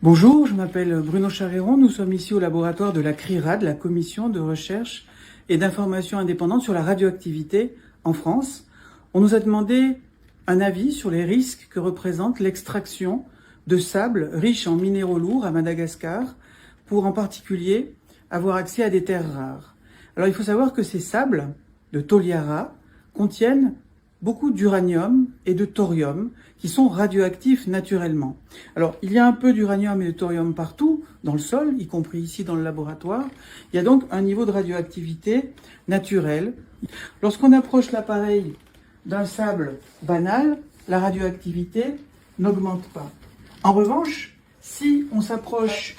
Bonjour, je m'appelle Bruno Charéron. Nous sommes ici au laboratoire de la CRIRAD, la Commission de recherche et d'information indépendante sur la radioactivité en France. On nous a demandé un avis sur les risques que représente l'extraction de sable riche en minéraux lourds à Madagascar pour en particulier avoir accès à des terres rares. Alors il faut savoir que ces sables de Toliara contiennent beaucoup d'uranium et de thorium qui sont radioactifs naturellement. Alors, il y a un peu d'uranium et de thorium partout dans le sol, y compris ici dans le laboratoire. Il y a donc un niveau de radioactivité naturel. Lorsqu'on approche l'appareil d'un sable banal, la radioactivité n'augmente pas. En revanche, si on s'approche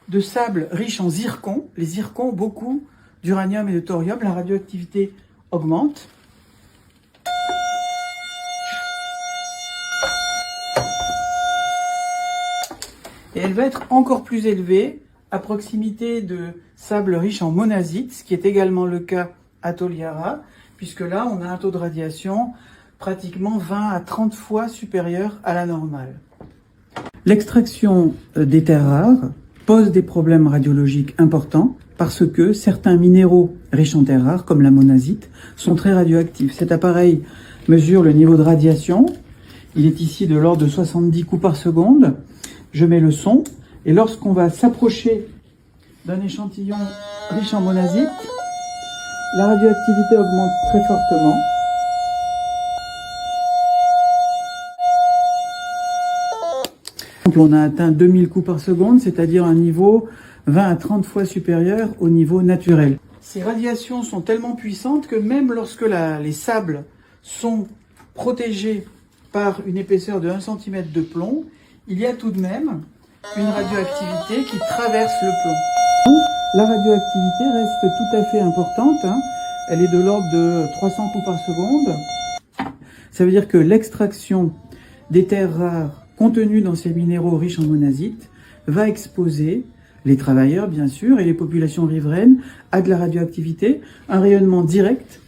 de sable riche en zircon, les zircons ont beaucoup d'uranium et de thorium, la radioactivité augmente. Et elle va être encore plus élevée à proximité de sable riche en monazite, ce qui est également le cas à Toliara, puisque là on a un taux de radiation pratiquement 20 à 30 fois supérieur à la normale. L'extraction des terres rares pose des problèmes radiologiques importants parce que certains minéraux riches en terres rares, comme la monazite, sont très radioactifs. Cet appareil mesure le niveau de radiation. Il est ici de l'ordre de 70 coups par seconde. Je mets le son. Et lorsqu'on va s'approcher d'un échantillon riche en monazite, la radioactivité augmente très fortement. On a atteint 2000 coups par seconde, c'est-à-dire un niveau 20 à 30 fois supérieur au niveau naturel. Ces radiations sont tellement puissantes que même lorsque les sables sont protégés par une épaisseur de 1 cm de plomb, il y a tout de même une radioactivité qui traverse le plomb. La radioactivité reste tout à fait importante, Elle est de l'ordre de 300 coups par seconde. Ça veut dire que l'extraction des terres rares contenues dans ces minéraux riches en monazite va exposer les travailleurs, bien sûr, et les populations riveraines à de la radioactivité, un rayonnement direct,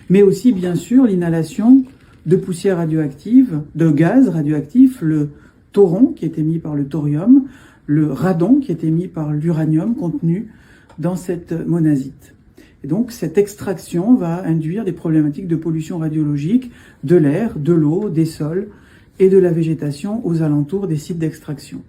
mais aussi, bien sûr, l'inhalation de poussières radioactives, de gaz radioactifs, le thoron qui est émis par le thorium, le radon qui est émis par l'uranium contenu dans cette monazite. Et donc, cette extraction va induire des problématiques de pollution radiologique de l'air, de l'eau, des sols et de la végétation aux alentours des sites d'extraction.